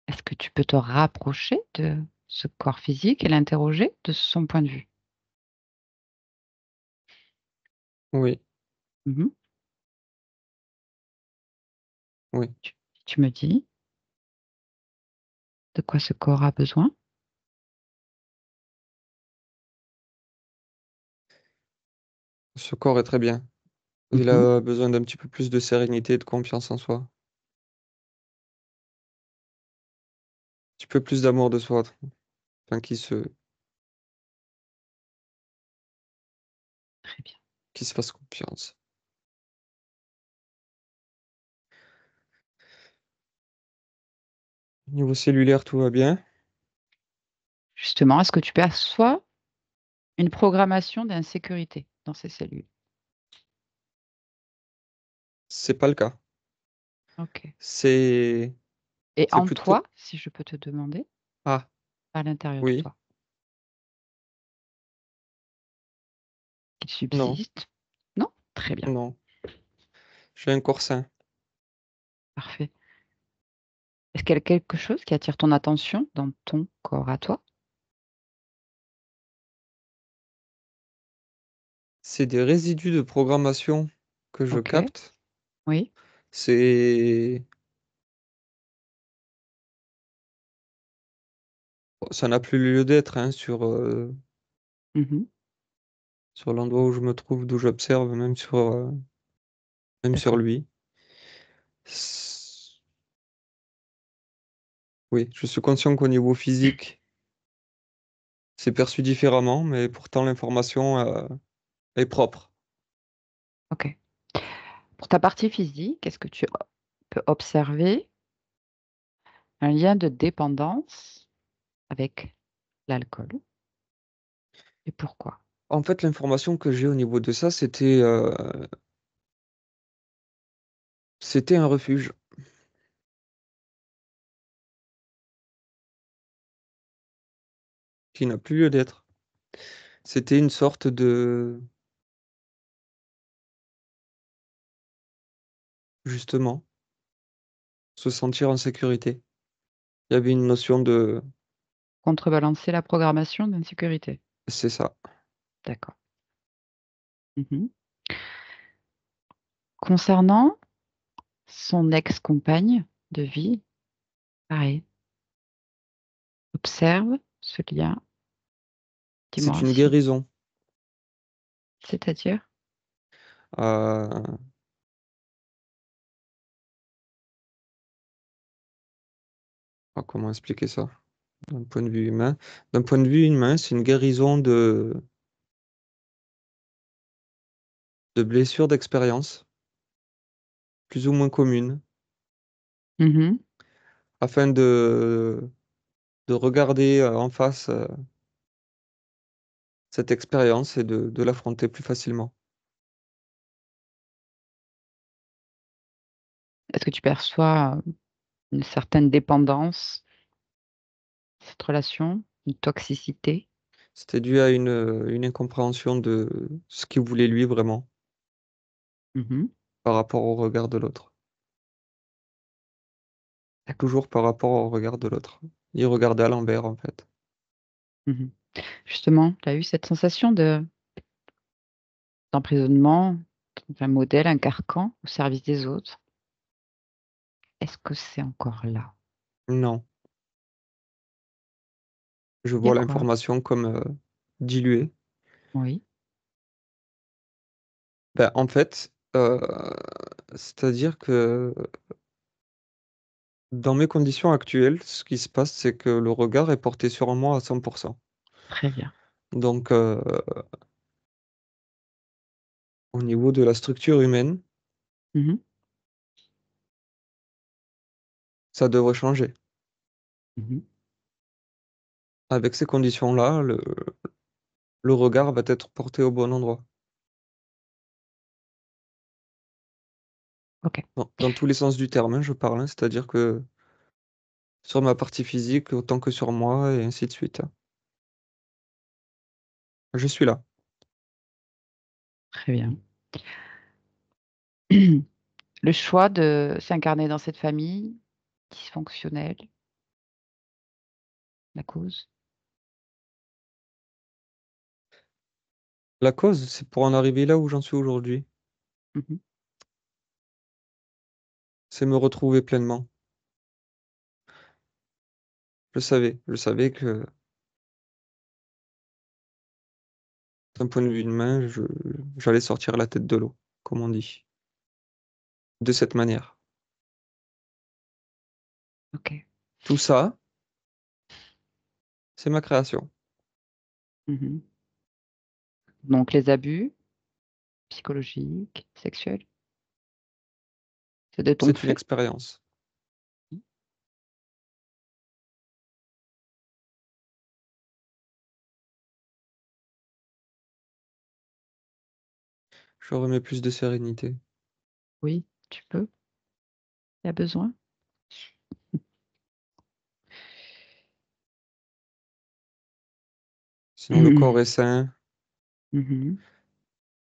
S1: Est-ce que tu peux te rapprocher de ce corps physique et l'interroger de son point de vue?
S3: Oui,
S1: Mhm.
S3: oui.
S1: Tu, tu me dis de quoi ce corps a besoin?
S3: Ce corps est très bien. Il
S1: Mhm.
S3: a besoin d'un petit peu plus de sérénité et de confiance en soi. Un petit peu plus d'amour de soi. Enfin,
S1: Très bien.
S3: qui se fasse confiance. Niveau cellulaire, tout va bien.
S1: Justement, est-ce que tu perçois Une programmation d'insécurité dans ces cellules.
S3: C'est pas le cas.
S1: Ok.
S3: C'est
S1: Et
S3: c'est
S1: en toi,
S3: plutôt
S1: si je peux te demander,
S3: ah,
S1: à l'intérieur de
S3: oui,
S1: toi, qu'il
S3: non,
S1: subsiste? Non? Très bien.
S3: non. J'ai un corps sain.
S1: Parfait. Est-ce qu'il y a quelque chose qui attire ton attention dans ton corps à toi?
S3: C'est des résidus de programmation que je
S1: Ok.
S3: capte.
S1: Oui.
S3: C'est Ça n'a plus lieu d'être, hein,
S1: Mhm.
S3: sur l'endroit où je me trouve, d'où j'observe, même sur
S1: D'accord.
S3: lui. Oui, je suis conscient qu'au niveau physique, c'est perçu différemment, mais pourtant l'information, est propre.
S1: Ok. Pour ta partie physique, est-ce que tu peux observer un lien de dépendance avec l'alcool et pourquoi?
S3: En fait, l'information que j'ai au niveau de ça, c'était un refuge qui n'a plus lieu d'être. C'était une sorte de justement, se sentir en sécurité. Il y avait une notion de
S1: Contrebalancer la programmation d'insécurité.
S3: c'est ça.
S1: D'accord. Mhm. Concernant son ex-compagne de vie, pareil, observe ce lien.
S3: C'est
S1: Dis-moi
S3: une
S1: si,
S3: guérison.
S1: c'est-à-dire,
S3: Heu, Comment expliquer ça? D'un point de vue humain? D'un point de vue humain, c'est une guérison de blessures d'expérience, plus ou moins communes,
S1: mhm.
S3: afin de regarder, en face, cette expérience et de l'affronter plus facilement.
S1: Est-ce que tu perçois une certaine dépendance, cette relation, une toxicité?
S3: C'était dû à une incompréhension de ce qu'il voulait lui vraiment,
S1: Mhm.
S3: par rapport au regard de l'autre.
S1: D'accord.
S3: Toujours par rapport au regard de l'autre. Il regardait à l'envers, en fait.
S1: Mhm. Justement, tu as eu cette sensation d'emprisonnement, un modèle, un carcan au service des autres. Est-ce que c'est encore là?
S3: Non, je
S1: Il y a
S3: vois
S1: quoi?
S3: l'information comme, diluée.
S1: Oui.
S3: Bah, en fait, c'est-à-dire que dans mes conditions actuelles, ce qui se passe, c'est que le regard est porté sur moi à 100.
S1: Très bien.
S3: Donc, au niveau de la structure humaine,
S1: Mhm.
S3: ça devrait changer.
S1: Mhm.
S3: Avec ces conditions-là, le regard va être porté au bon endroit.
S1: Ok.
S3: Dans tous les sens du terme, hein, je parle, hein, c'est-à-dire que sur ma partie physique autant que sur moi et ainsi de suite. Je suis là.
S1: Très bien. Le choix de s'incarner dans cette famille dysfonctionnelle, la cause.
S3: La cause, c'est pour en arriver là où j'en suis aujourd'hui.
S1: Mhm.
S3: C'est me retrouver pleinement. Je savais que d'un point de vue humain, j'allais sortir la tête de l'eau, comme on dit, de cette manière.
S1: Ok.
S3: Tout ça, c'est ma création.
S1: Mhm. Donc les abus psychologiques, sexuels, c'est de ton
S3: C'est une
S1: fait.
S3: expérience. Je remets plus de sérénité.
S1: Oui, tu peux. Il y a besoin.
S3: Sinon, le corps est sain,
S1: Mhm.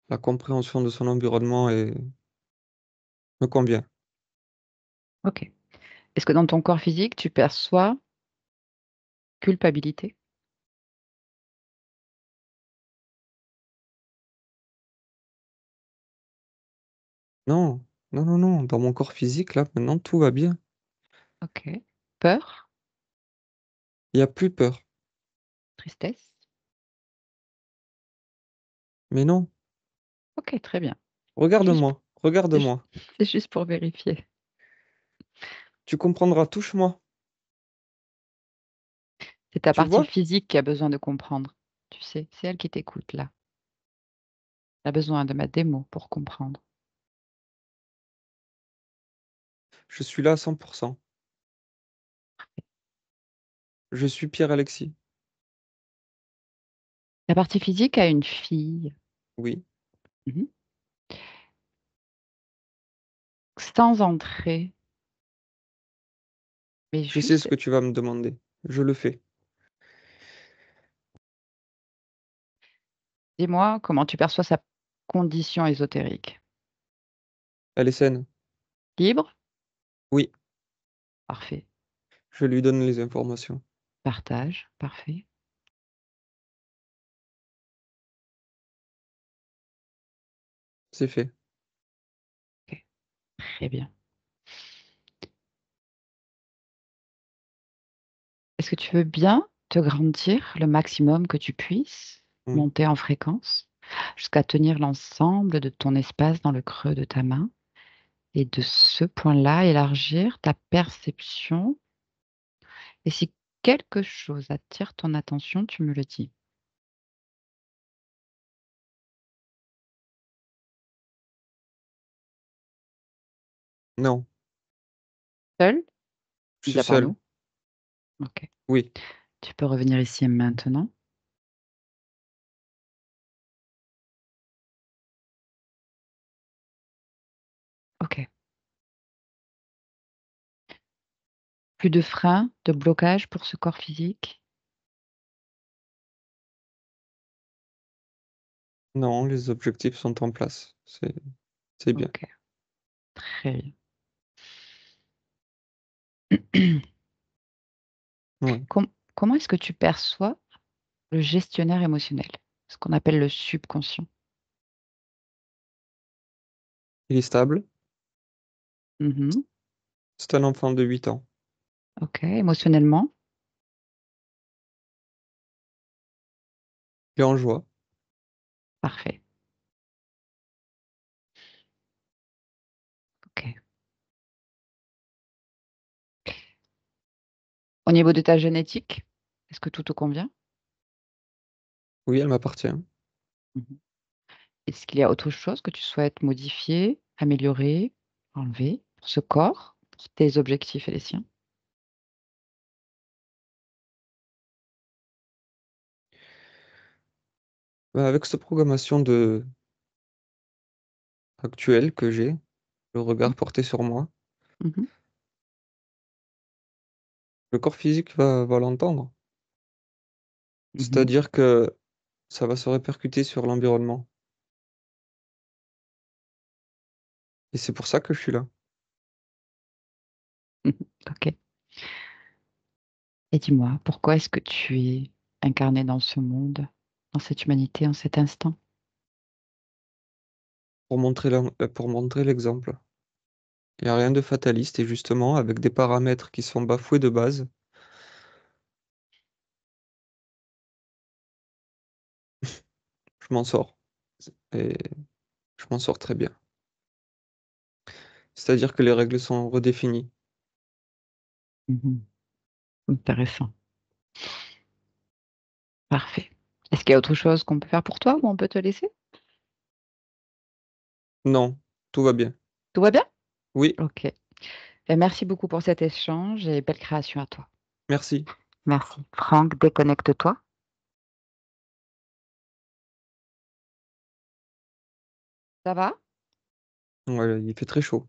S3: la compréhension de son environnement me convient.
S1: Ok. Est-ce que dans ton corps physique, tu perçois culpabilité?
S3: Non, non, non, non, dans mon corps physique, là, maintenant, tout va bien.
S1: Ok. Peur?
S3: Il n'y a plus peur.
S1: Tristesse?
S3: Mais non,
S1: Ok, très bien. Juste,
S3: regarde-moi,
S1: c'est ju-
S3: regarde-moi.
S1: c'est juste pour vérifier.
S3: Tu comprendras, touche-moi.
S1: C'est ta
S3: Tu
S1: partie
S3: vois?
S1: physique qui a besoin de comprendre. Tu sais, c'est elle qui t'écoute là. Elle a besoin de mettre des mots pour comprendre.
S3: Je suis là à 100%. Je suis Pierre-Alexis.
S1: La partie physique a une fille.
S3: Oui,
S1: Mhm. Sans entrer, mais
S3: je sais ce
S1: juste,
S3: que tu vas me demander. Je le fais.
S1: dis-moi comment tu perçois sa condition ésotérique.
S3: Elle est saine.
S1: Libre?
S3: Oui,
S1: Parfait.
S3: je lui donne les informations.
S1: Partage? Parfait.
S3: C'est fait.
S1: Ok, très bien. Est-ce que tu veux bien te grandir le maximum que tu puisses,
S3: Oui.
S1: monter en fréquence, jusqu'à tenir l'ensemble de ton espace dans le creux de ta main et de ce point-là, élargir ta perception. Et si quelque chose attire ton attention, tu me le dis.
S3: Non,
S1: Seul,
S3: je
S1: mis
S3: suis
S1: à part
S3: seul.
S1: nous. Ok.
S3: Oui,
S1: Tu peux revenir ici et maintenant. Ok. Plus de frein, de blocage pour ce corps physique.
S3: non, les objectifs sont en place. C'est bien.
S1: Ok. Très bien.
S3: Ouais.
S1: Comment est-ce que tu perçois le gestionnaire émotionnel, ce qu'on appelle le subconscient?
S3: Il est stable.
S1: Mhm.
S3: C'est un enfant de 8 ans.
S1: Ok. Émotionnellement?
S3: Il est en joie.
S1: Parfait. Ok. Au niveau de ta génétique, est-ce que tout te convient?
S3: Oui, elle m'appartient.
S1: Mhm. Est-ce qu'il y a autre chose que tu souhaites modifier, améliorer, enlever pour ce corps, pour tes objectifs et les siens?
S3: Bah, avec cette programmation actuelle que j'ai, le regard porté sur moi,
S1: Mhm.
S3: le corps physique va l'entendre.
S1: Mhm.
S3: C'est-à-dire que ça va se répercuter sur l'environnement. Et c'est pour ça que je suis là.
S1: Mhm. Ok. Et dis-moi, pourquoi est-ce que tu es incarné dans ce monde, dans cette humanité, en cet instant?
S3: Pour montrer l'exemple. Il n'y a rien de fataliste et justement, avec des paramètres qui sont bafoués de base, je m'en sors. Et je m'en sors très bien. C'est-à-dire que les règles sont redéfinies.
S1: Mhm. Intéressant. Parfait. Est-ce qu'il y a autre chose qu'on peut faire pour toi ou on peut te laisser?
S3: Non, tout va bien.
S1: Tout va bien?
S3: Oui,
S1: Ok. Ben, merci beaucoup pour cet échange et belle création à toi.
S3: merci.
S1: Merci. Franck, déconnecte-toi. Ça va?
S3: Ouais, il fait très chaud.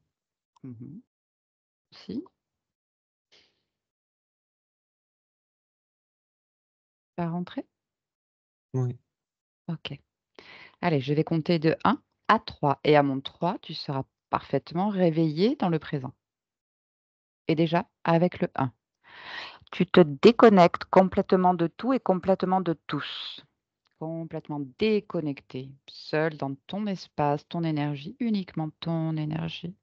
S1: Mhm. Si, pas rentré?
S3: Oui.
S1: Ok. Allez, je vais compter de 1 à 3. Et à mon 3, tu seras parfaitement réveillé dans le présent. Et déjà, avec le 1, tu te déconnectes complètement de tout et complètement de tous. Complètement déconnecté, seul dans ton espace, ton énergie, uniquement ton énergie,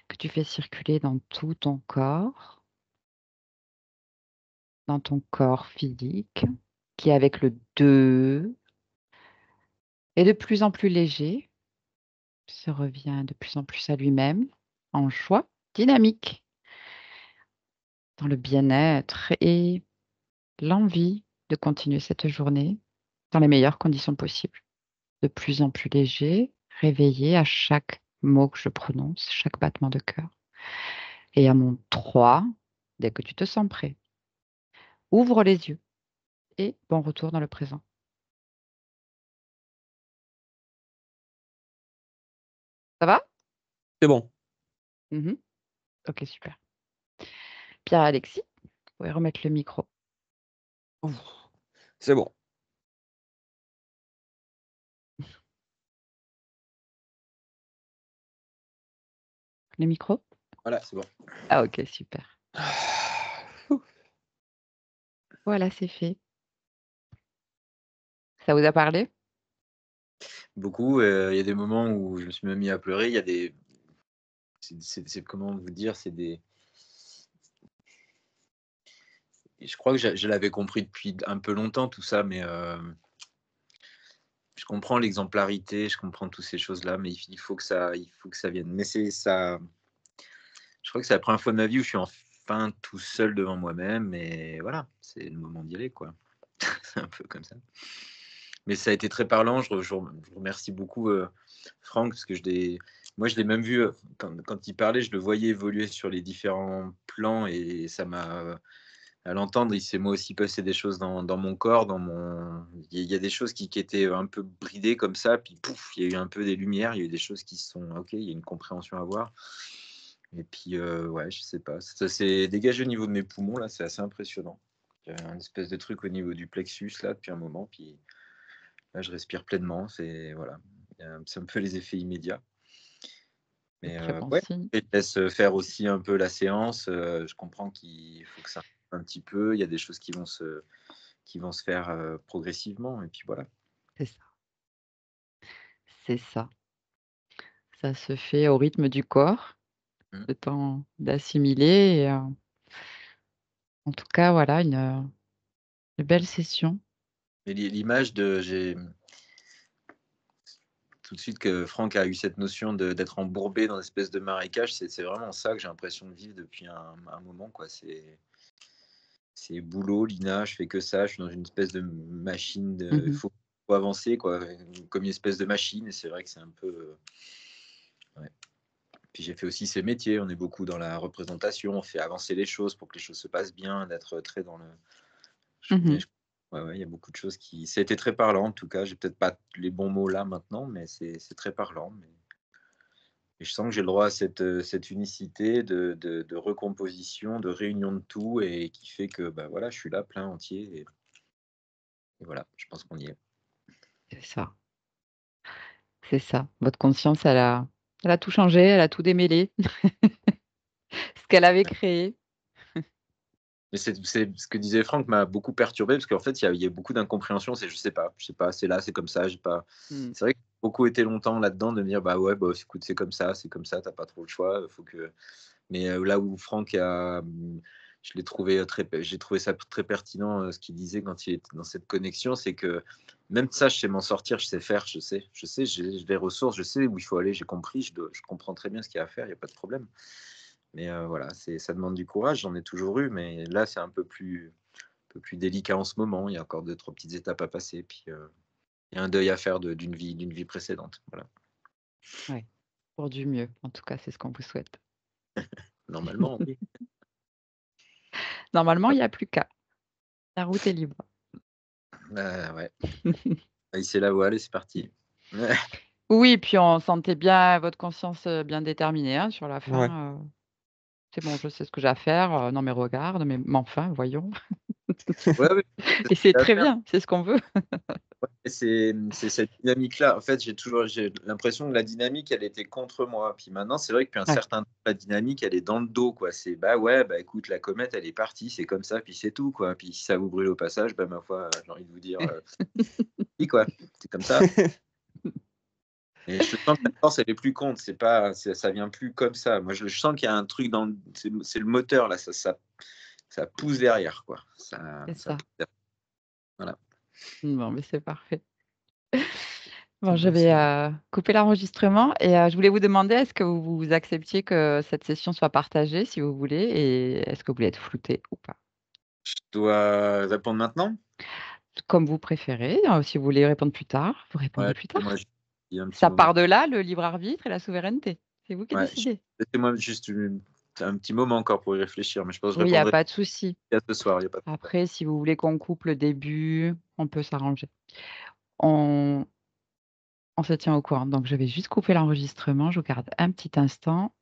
S1: que tu fais circuler dans tout dans ton corps physique, qui avec le 2 est de plus en plus léger, se revient de plus en plus à lui-même, en joie, dynamique, dans le bien-être et l'envie de continuer cette journée dans les meilleures conditions possibles. De plus en plus léger, réveillé à chaque mot que je prononce, chaque battement de cœur. Et à mon 3, dès que tu te sens prêt, ouvre les yeux et bon retour dans le présent. Ça va?
S3: C'est bon.
S1: Mhm. Ok, super. Pierre-Alexis, vous pouvez remettre le micro.
S3: Ouf, c'est bon.
S1: Le micro?
S2: Voilà, c'est bon.
S1: Ah ok, super.
S3: Ouh.
S1: Voilà, c'est fait. Ça vous a parlé?
S2: Beaucoup. Il y a des moments où je me suis même mis à pleurer. Il y a des. C'est comment vous dire, c'est des. Je crois que je l'avais compris depuis un peu longtemps, tout ça, mais je comprends l'exemplarité, je comprends toutes ces choses-là, mais il faut que ça vienne. Mais c'est ça. Je crois que c'est la première fois de ma vie où je suis enfin tout seul devant moi-même, et voilà, c'est le moment d'y aller, quoi. C'est un peu comme ça. Mais ça a été très parlant. Je remercie beaucoup Franck, parce que moi, je l'ai même vu quand il parlait, je le voyais évoluer sur les différents plans, et ça m'a, à l'entendre, il s'est moi aussi passé des choses dans mon corps, il y a des choses qui étaient un peu bridées comme ça, puis pouf, il y a eu un peu des lumières, il y a eu des choses qui sont, ok, il y a une compréhension à avoir. Et puis, ouais, je sais pas, ça s'est dégagé au niveau de mes poumons, là, c'est assez impressionnant. Il y a un espèce de truc au niveau du plexus, là, depuis un moment, puis là, je respire pleinement, voilà, ça me fait les effets immédiats.
S1: C'est
S2: Mais
S1: très bon
S2: ouais,
S1: signe.
S2: je laisse faire aussi un peu la séance. Je comprends qu'il faut que ça un petit peu. Il y a des choses qui vont se faire progressivement. Et puis voilà.
S1: C'est ça. C'est ça. Ça se fait au rythme du corps,
S2: Mm.
S1: le temps d'assimiler. Et, en tout cas, voilà, une belle session.
S2: Et l'image j'ai tout de suite que Franck a eu cette notion d'être embourbé dans une espèce de marécage. C'est vraiment ça que j'ai l'impression de vivre depuis un moment, quoi. C'est boulot, Lina, je fais que ça. Je suis dans une espèce de machine. Il
S1: Mhm.
S2: faut avancer, quoi, comme une espèce de machine. Et c'est vrai que c'est un peu. Ouais. Puis j'ai fait aussi ces métiers. On est beaucoup dans la représentation. On fait avancer les choses pour que les choses se passent bien, d'être très dans le.
S1: Mhm.
S2: Ouais, ouais, il y a beaucoup de choses qui. Ça a été très parlant, en tout cas. J'ai peut-être pas les bons mots là maintenant, mais c'est très parlant. Et je sens que j'ai le droit à cette unicité de recomposition, de réunion de tout, et qui fait que bah, voilà, je suis là plein entier. Et voilà, je pense qu'on y est.
S1: C'est ça. C'est ça. Votre conscience, elle a tout changé, elle a tout démêlé. Ce qu'elle avait créé.
S2: Mais c'est ce que disait Franck m'a beaucoup perturbé, parce qu'en fait, il y a beaucoup d'incompréhension. C'est je sais pas, c'est là, c'est comme ça. J'ai pas.
S1: Mm.
S2: C'est vrai que j'ai beaucoup été longtemps là-dedans de me dire bah ouais, bah écoute, c'est comme ça, t'as pas trop le choix. Faut que. Mais là où Franck je l'ai trouvé j'ai trouvé ça très pertinent ce qu'il disait quand il était dans cette connexion, c'est que même ça, je sais m'en sortir, je sais faire, j'ai les ressources, je sais où il faut aller, j'ai compris, je comprends très bien ce qu'il y a à faire, il n'y a pas de problème. Mais voilà, ça demande du courage, j'en ai toujours eu, mais là, c'est un peu plus délicat en ce moment. Il y a encore 2-3 petites étapes à passer, puis il y a un deuil à faire d'une vie précédente. Voilà.
S1: Ouais. Pour du mieux. En tout cas, c'est ce qu'on vous souhaite.
S2: Normalement, oui.
S1: Normalement, il n'y a plus qu'à. La route est libre.
S2: Ouais. Allez, c'est la voile et c'est parti.
S1: Oui, puis on sentait bien votre conscience bien déterminée hein, sur la
S3: Ouais.
S1: fin. C'est bon, je sais ce que j'ai à faire. Non, mais regarde, mais enfin, voyons.
S2: Ouais, ouais, c'est
S1: Et
S2: ce que
S1: c'est
S2: j'ai à
S1: très
S2: faire.
S1: bien, c'est ce qu'on veut.
S2: Ouais, et c'est cette dynamique-là. En fait, j'ai l'impression que la dynamique, elle était contre moi. Puis maintenant, c'est vrai que depuis un
S1: Ouais,
S2: certain temps, la dynamique, elle est dans le dos, quoi. C'est bah ouais, bah écoute, la comète, elle est partie, c'est comme ça, puis c'est tout, quoi. Puis si ça vous brûle au passage, bah ma foi, j'ai envie de vous dire, oui, quoi. C'est comme ça. Et je sens que la force, elle est plus contre. C'est pas, ça vient plus comme ça. Moi, je sens qu'il y a un truc dans, c'est le moteur là. Ça pousse derrière, quoi.
S1: c'est
S2: Ça
S1: ça.
S2: pousse derrière. Voilà.
S1: Bon, mais c'est parfait. Bon,
S3: C'est
S1: je
S3: beau
S1: vais
S3: ça.
S1: couper l'enregistrement et je voulais vous demander, est-ce que vous acceptiez que cette session soit partagée, si vous voulez, et est-ce que vous voulez être flouté ou pas?
S2: Je dois répondre maintenant?
S1: Comme vous préférez. Si vous voulez répondre plus tard, vous
S2: Ouais,
S1: répondez plus
S2: moi,
S1: tard.
S2: il y a un petit
S1: Ça
S2: moment.
S1: part de là, le libre arbitre et la souveraineté. C'est vous qui
S2: Ouais,
S1: décidez.
S2: laissez-moi juste un petit moment encore pour y réfléchir, mais je pense que je
S1: Oui, il n'y a
S2: répondrai
S1: pas de souci.
S2: à ce soir, il y a pas de problème.
S1: Après, si vous voulez qu'on coupe le début, on peut s'arranger. On, on se tient au courant. Donc, je vais juste couper l'enregistrement. Je vous garde un petit instant.